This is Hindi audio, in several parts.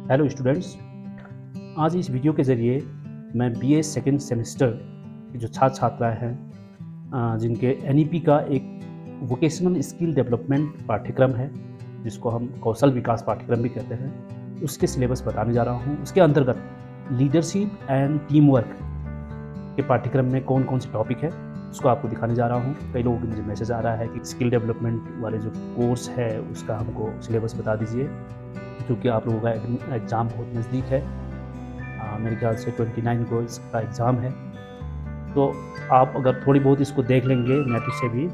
हेलो स्टूडेंट्स, आज इस वीडियो के ज़रिए मैं बीए सेकेंड सेमेस्टर की जो छात्र छात्राएं हैं जिनके एनईपी का एक वोकेशनल स्किल डेवलपमेंट पाठ्यक्रम है जिसको हम कौशल विकास पाठ्यक्रम भी कहते हैं, उसके सिलेबस बताने जा रहा हूँ। उसके अंतर्गत लीडरशिप एंड टीम वर्क के पाठ्यक्रम में कौन कौन से टॉपिक है उसको आपको दिखाने जा रहा हूँ। कई लोगों के मुझे मैसेज आ रहा है कि स्किल डेवलपमेंट वाले जो कोर्स है उसका हमको सिलेबस बता दीजिए, क्योंकि आप लोगों का एग्ज़ाम बहुत नज़दीक है। मेरे ख्याल से 29 को इसका एग्ज़ाम है, तो आप अगर थोड़ी बहुत इसको देख लेंगे, नेट से भी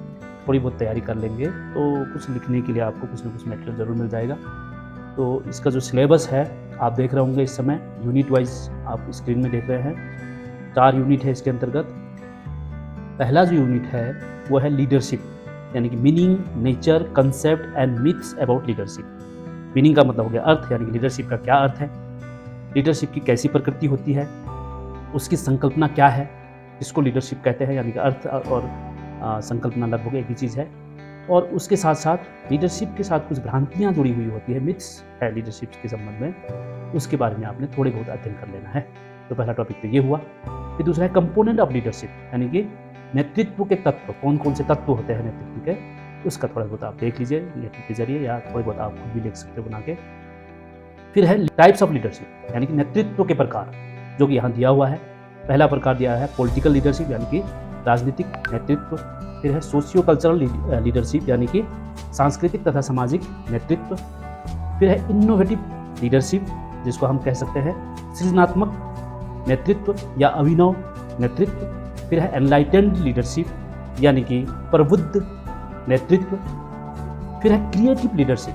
थोड़ी बहुत तैयारी कर लेंगे तो कुछ लिखने के लिए आपको कुछ ना कुछ मटेरियल ज़रूर मिल जाएगा। तो इसका जो सिलेबस है आप देख रहे होंगे इस समय, यूनिट वाइज आप स्क्रीन में देख रहे हैं। 4 यूनिट है इसके अंतर्गत। पहला जो यूनिट है वो है लीडरशिप, यानी कि meaning, nature, concept and myths about leadership. Meaning का मतलब हो गया अर्थ, यानी कि लीडरशिप का क्या अर्थ है, लीडरशिप की कैसी प्रकृति होती है, उसकी संकल्पना क्या है, इसको लीडरशिप कहते हैं, यानी कि अर्थ और संकल्पना लगभग एक ही चीज़ है। और उसके साथ साथ लीडरशिप के साथ कुछ भ्रांतियाँ जुड़ी हुई होती है, मिथ्स है लीडरशिप के संबंध में, उसके बारे में आपने थोड़े बहुत अध्ययन कर लेना है। तो पहला टॉपिक तो ये हुआ। फिर दूसरा है कंपोनेंट ऑफ लीडरशिप, यानी कि नेतृत्व के तत्व, कौन कौन से तत्व होते हैं नेतृत्व के, उसका थोड़ा बहुत आप देख लीजिए लेटर के जरिए, या थोड़े बहुत आप खुद भी लिख सकते हो बना के। फिर है टाइप्स ऑफ लीडरशिप, यानी कि नेतृत्व के प्रकार, जो कि यहाँ दिया हुआ है। पहला प्रकार दिया है पॉलिटिकल लीडरशिप, यानी कि राजनीतिक नेतृत्व। फिर है सोशियो कल्चरल लीडरशिप, यानी कि सांस्कृतिक तथा सामाजिक नेतृत्व। फिर है इनोवेटिव लीडरशिप, जिसको हम कह सकते हैं सृजनात्मक नेतृत्व या अभिनव नेतृत्व। फिर है एनलाइटेंड लीडरशिप, यानी कि प्रबुद्ध नेतृत्व। फिर है क्रिएटिव लीडरशिप,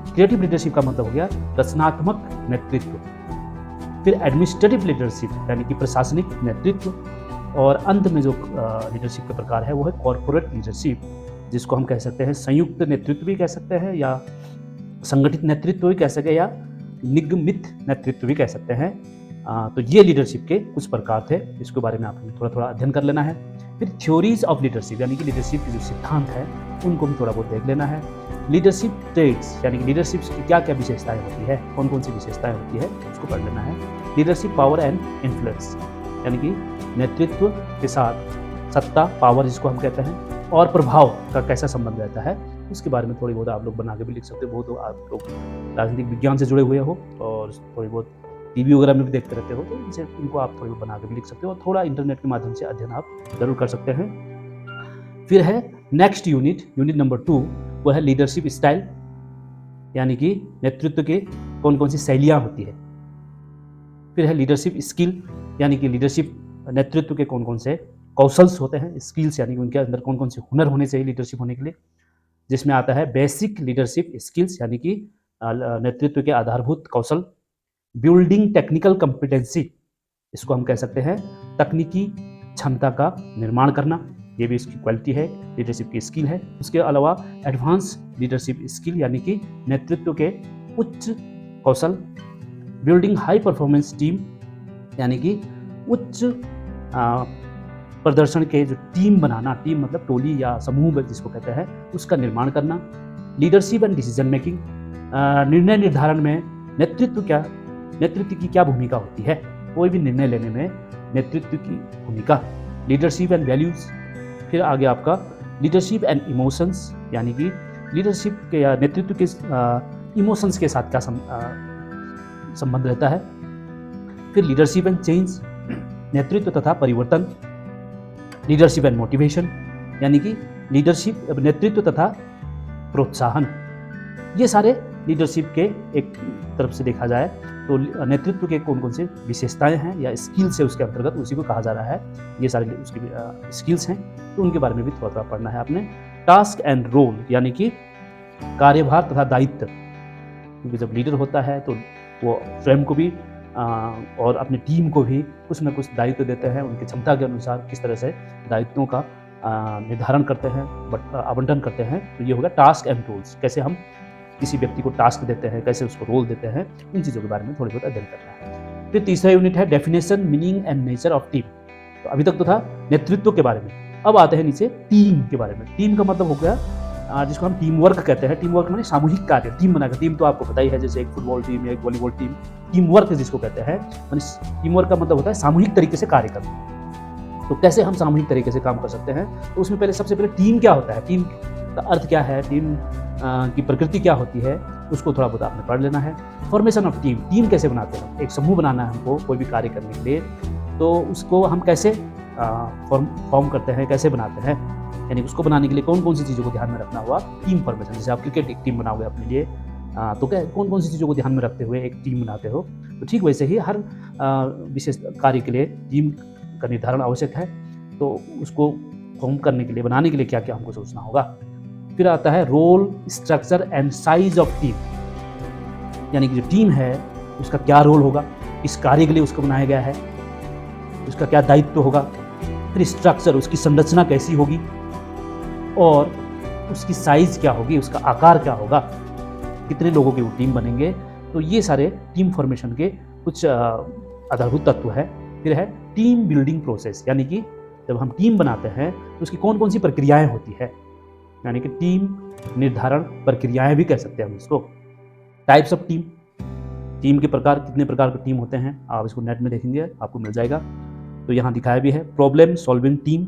क्रिएटिव लीडरशिप का मतलब हो गया रचनात्मक नेतृत्व। फिर एडमिनिस्ट्रेटिव लीडरशिप, यानी कि प्रशासनिक नेतृत्व। और अंत में जो लीडरशिप का प्रकार है वो है कॉर्पोरेट लीडरशिप, जिसको हम कह सकते हैं संयुक्त नेतृत्व भी कह सकते हैं, या संगठित नेतृत्व भी कह सकते हैं, या निगमित नेतृत्व भी कह सकते हैं। तो ये लीडरशिप के कुछ प्रकार थे, इसके बारे में आपको थोड़ा थोड़ा अध्ययन कर लेना है। फिर थ्योरीज ऑफ लीडरशिप, यानी कि लीडरशिप के जो सिद्धांत है उनको भी थोड़ा बहुत देख लेना है। लीडरशिप ट्रेड्स, यानी कि लीडरशिप की क्या क्या विशेषताएं होती है, कौन कौन सी विशेषताएं होती है, उसको पढ़ लेना है। लीडरशिप पावर एंड इन्फ्लुएंस, यानी कि नेतृत्व के साथ सत्ता, पावर जिसको हम कहते हैं, और प्रभाव का कैसा संबंध रहता है, उसके बारे में थोड़ी बहुत आप लोग बना के भी लिख सकते हो। बहुत आप लोग राजनीतिक विज्ञान से जुड़े हुए हो और थोड़ी बहुत टीवी वगैरह में भी देखते रहते हो, तो इनको आप थोड़ी बहुत बना के भी लिख सकते हो, और थोड़ा इंटरनेट के माध्यम से अध्ययन आप जरूर कर सकते हैं। फिर है नेक्स्ट यूनिट, यूनिट नंबर 2, वो है लीडरशिप स्टाइल, यानी कि नेतृत्व के कौन कौन सी शैलियाँ होती है। फिर है लीडरशिप स्किल, यानी कि लीडरशिप नेतृत्व के कौन कौन से कौशल्स होते हैं, स्किल्स यानी कि उनके अंदर कौन कौन से हुनर होने चाहिए लीडरशिप होने के लिए, जिसमें आता है बेसिक लीडरशिप स्किल्स, यानी कि नेतृत्व के आधारभूत कौशल। बिल्डिंग टेक्निकल कॉम्पिटेंसी, इसको हम कह सकते हैं तकनीकी क्षमता का निर्माण करना, ये भी इसकी क्वालिटी है, लीडरशिप की स्किल है। उसके अलावा एडवांस लीडरशिप स्किल, यानी कि नेतृत्व के उच्च कौशल। बिल्डिंग हाई परफॉर्मेंस टीम, यानी कि उच्च प्रदर्शन के जो टीम बनाना, टीम मतलब टोली या समूह जिसको कहते हैं, उसका निर्माण करना। लीडरशिप एंड डिसीजन मेकिंग, निर्णय निर्धारण में नेतृत्व की क्या भूमिका होती है, कोई भी निर्णय लेने में नेतृत्व की भूमिका। लीडरशिप एंड वैल्यूज, फिर आगे आपका लीडरशिप एंड इमोशंस, यानी कि लीडरशिप के या नेतृत्व के इमोशंस के साथ क्या संबंध रहता है। फिर लीडरशिप एंड चेंज, नेतृत्व तथा परिवर्तन। लीडरशिप एंड मोटिवेशन, यानी कि लीडरशिप नेतृत्व तथा प्रोत्साहन। ये सारे लीडरशिप के एक तरफ से देखा जाए तो नेतृत्व के कौन कौन से विशेषताएं हैं या स्किल्स है उसके अंतर्गत, उसी को कहा जा रहा है। ये सारे उसकी स्किल्स हैं, तो उनके बारे में भी थोड़ा थोड़ा पढ़ना है आपने। टास्क एंड रोल, यानी कि कार्यभार तथा दायित्व, क्योंकि जब लीडर होता है तो वो स्वयं को भी और अपनी टीम को भी कुछ न कुछ दायित्व देते हैं, उनकी क्षमता के अनुसार किस तरह से दायित्वों का निर्धारण करते हैं, आवंटन करते हैं। तो ये होगा टास्क एंड रोल्स, कैसे हम किसी व्यक्ति को टास्क देते हैं, कैसे उसको रोल देते हैं, इन चीज़ों के बारे में थोड़ी बहुत अध्ययन करना है। फिर तीसरा यूनिट है definition, meaning and nature of team. तो अभी तक तो था नेतृत्व के बारे में, अब आते हैं नीचे टीम के बारे में। टीम का मतलब हो गया जिसको हम टीम वर्क कहते हैं। टीम वर्क माने सामूहिक कार्य, टीम बनाकर। टीम तो आपको पता ही है, जैसे एक फुटबॉल टीम या एक वॉलीबॉल टीम। टीम वर्क जिसको कहते हैं, माने टीम वर्क का मतलब होता है सामूहिक तरीके से कार्य करना। तो कैसे हम सामूहिक तरीके से काम कर सकते हैं, तो उसमें पहले सबसे पहले टीम क्या होता है, टीम का अर्थ क्या है, टीम की प्रकृति क्या होती है, उसको थोड़ा बहुत आपने पढ़ लेना है। फॉर्मेशन ऑफ टीम, टीम कैसे बनाते हैं, एक समूह बनाना है हमको कोई भी कार्य करने के लिए, तो उसको हम कैसे फॉर्म करते हैं, कैसे बनाते हैं, यानी उसको बनाने के लिए कौन कौन सी चीज़ों को ध्यान में रखना होगा। टीम फॉर्मेशन, जैसे आप क्रिकेट एक टीम बनाओगे अपने लिए, तो क्या कौन कौन सी चीज़ों को ध्यान में रखते हुए एक टीम बनाते हो, तो ठीक वैसे ही हर विशेष कार्य के लिए टीम का निर्धारण आवश्यक है। तो उसको फॉर्म करने के लिए, बनाने के लिए क्या क्या हमको सोचना होगा। फिर आता है role, structure and size of team, यानी कि जो टीम है उसका क्या रोल होगा, किस कार्य के लिए उसको बनाया गया है, उसका क्या दायित्व होगा। फिर स्ट्रक्चर, उसकी संरचना कैसी होगी, और उसकी साइज क्या होगी, उसका आकार क्या होगा, कितने लोगों की वो टीम बनेंगे। तो ये सारे टीम फॉर्मेशन के कुछ आधारभूत तत्व है। फिर है टीम बिल्डिंग प्रोसेस, यानी कि जब हम टीम बनाते हैं तो उसकी कौन कौन सी प्रक्रियाएं होती है, यानी कि टीम निर्धारण प्रक्रियाएं भी कह सकते हैं हम इसको। टाइप्स ऑफ टीम, टीम के प्रकार, कितने प्रकार के टीम होते हैं, आप इसको नेट में देखेंगे आपको मिल जाएगा। तो यहाँ दिखाया भी है। प्रॉब्लम सॉल्विंग टीम,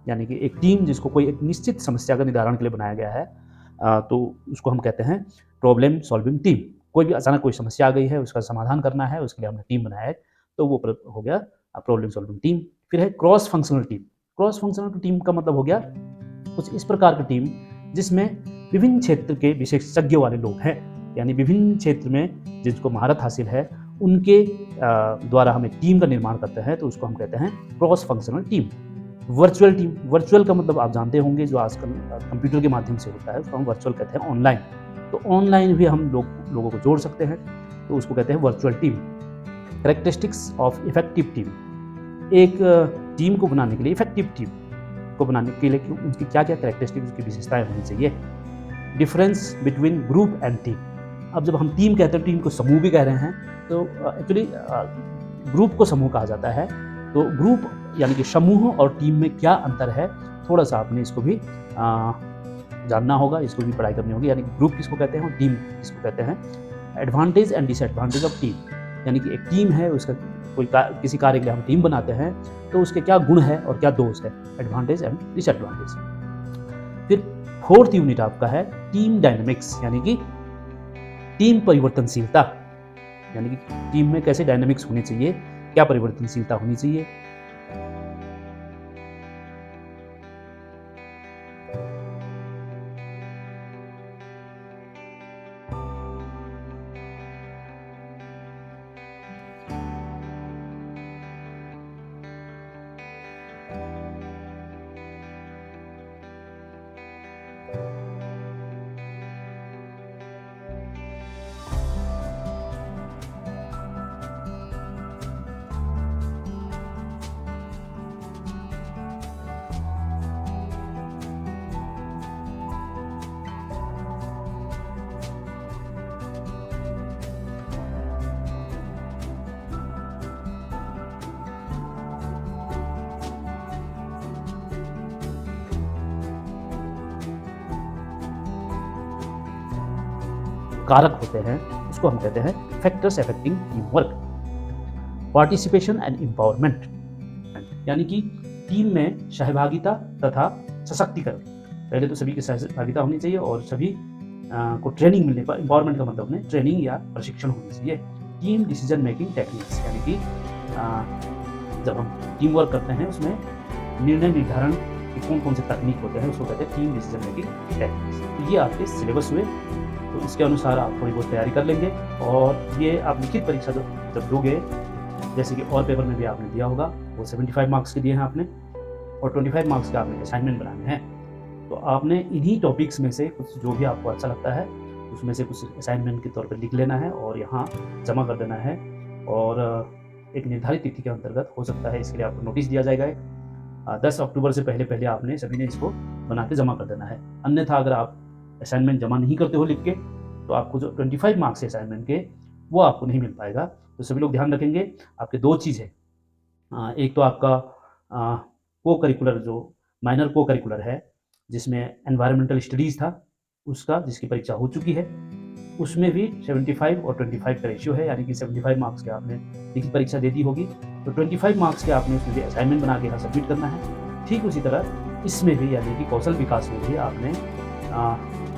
यानी कि एक टीम जिसको कोई एक निश्चित समस्या का निवारण के लिए बनाया गया है, तो उसको हम कहते हैं प्रॉब्लम सॉल्विंग टीम। कोई भी अचानक कोई समस्या आ गई है, उसका समाधान करना है, उसके लिए हमने टीम बनाया है, तो वो हो गया प्रॉब्लम सॉल्विंग टीम। फिर है cross functional team. Cross functional team का मतलब हो गया कुछ इस प्रकार की टीम जिसमें विभिन्न क्षेत्र के विशेषज्ञ वाले लोग हैं, यानी विभिन्न क्षेत्र में जिसको महारत हासिल है, उनके द्वारा हम एक टीम का निर्माण करते हैं, तो उसको हम कहते हैं cross functional team. Virtual team, virtual का मतलब आप जानते होंगे, जो आजकल कंप्यूटर के माध्यम से होता है उसको हम वर्चुअल कहते हैं, ऑनलाइन। तो ऑनलाइन भी हम लोगों को जोड़ सकते हैं, तो उसको कहते हैं virtual team. Characteristics of effective team, एक टीम को बनाने के लिए, इफेक्टिव टीम को बनाने के लिए उनकी क्या क्या कैरेक्टरिस्टिक्स, उसकी विशेषताएं होनी चाहिए। Difference between group and team, अब जब हम टीम कहते हैं, टीम को समूह भी कह रहे हैं, तो एक्चुअली ग्रुप को समूह कहा जाता है। तो ग्रुप यानी कि समूह और टीम में क्या अंतर है, थोड़ा सा आपने इसको भी जानना होगा, इसको भी पढ़ाई करनी होगी। यानी कि ग्रुप किसको कहते हैं और टीम किसको कहते हैं। Advantage and disadvantage of team, यानी कि एक टीम है, उसका किसी कार्य के लिए हम टीम बनाते हैं, तो उसके क्या गुण है और क्या दोष है, एडवांटेज एंड डिसएडवांटेज। फिर फोर्थ यूनिट आपका है टीम डायनेमिक्स, यानी कि टीम परिवर्तनशीलता, यानी कि टीम में कैसे डायनेमिक्स होनी चाहिए, क्या परिवर्तनशीलता होनी चाहिए। कारक होते हैं, उसको हम कहते हैं factors affecting team work. Participation and empowerment, यानी कि टीम में सहभागिता तथा सशक्तिकरण। पहले तो सभी की सहभागिता होनी चाहिए और सभी को ट्रेनिंग मिलने पर, एम्पावरमेंट का मतलब है ट्रेनिंग या प्रशिक्षण होनी चाहिए। टीम डिसीजन मेकिंग टेक्निक्स, यानी कि जब हम टीम वर्क करते हैं उसमें निर्णय निर्धारण के कौन कौन से तकनीक होते हैं, उसको कहते हैं टीम डिसीजन मेकिंग टेक्निक्स। तो ये आपके सिलेबस हुए, तो इसके अनुसार आप थोड़ी बहुत तैयारी कर लेंगे, और ये आप लिखित परीक्षा जब दोगे, जैसे कि और पेपर में भी आपने दिया होगा, वो 75 मार्क्स के दिए हैं आपने, और 25 मार्क्स के आपने असाइनमेंट बनाने हैं। तो आपने इन्हीं टॉपिक्स में से कुछ जो भी आपको अच्छा लगता है उसमें से कुछ असाइनमेंट के तौर पर लिख लेना है और यहाँ जमा कर देना है, और एक निर्धारित तिथि के अंतर्गत हो सकता है इसके लिए आपको नोटिस दिया जाएगा। 10 अक्टूबर से पहले आपने सभी ने इसको बना के जमा कर देना है। अन्यथा अगर आप असाइनमेंट जमा नहीं करते हो लिख के, तो आपको जो 25 मार्क्स है असाइनमेंट के, वो आपको नहीं मिल पाएगा। तो सभी लोग ध्यान रखेंगे। आपके दो चीज़ है, एक तो आपका को करिकुलर, जो माइनर को करिकुलर है, जिसमें एनवायरमेंटल स्टडीज़ था उसका, जिसकी परीक्षा हो चुकी है। उसमें भी 75 और 25 का रेशियो है, यानी कि 75 मार्क्स के आपने लिखित परीक्षा दे दी होगी, तो 25 मार्क्स के आपने उसमें भी असाइनमेंट बना के यहाँ सबमिट करना है। ठीक उसी तरह इसमें भी, यानी कि कौशल विकास में भी आपने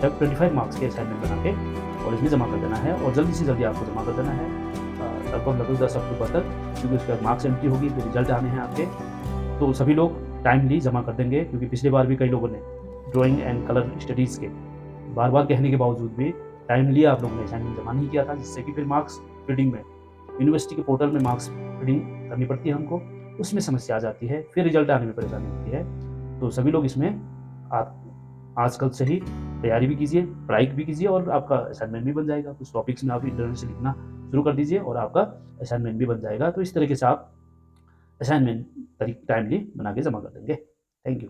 25 मार्क्स के असाइनमेंट बना के कॉलेज में जमा कर देना है, और जल्दी से जल्दी आपको जमा कर देना है, लगभग 10 अक्टूबर तक, क्योंकि उसके बाद मार्क्स एंट्री होगी, फिर रिजल्ट आने हैं आपके। तो सभी लोग टाइमली जमा कर देंगे, क्योंकि पिछली बार भी कई लोगों ने ड्राइंग एंड कलर स्टडीज़ के बार बार कहने के बावजूद भी टाइमली आप लोगों ने असाइनमेंट जमा नहीं किया था, जिससे कि फिर मार्क्स फीडिंग में, यूनिवर्सिटी के पोर्टल में मार्क्स फीडिंग करनी पड़ती है हमको, उसमें समस्या आ जाती है, फिर रिजल्ट आने में परेशानी होती है। तो सभी लोग इसमें आप आजकल से ही तैयारी भी कीजिए, पढ़ाई भी कीजिए, और आपका असाइनमेंट भी बन जाएगा। कुछ टॉपिक्स में आप इंटरनेट से लिखना शुरू कर दीजिए और आपका असाइनमेंट भी बन जाएगा। तो इस तरीके से आप असाइनमेंट टाइमली बना के जमा कर देंगे। Thank you.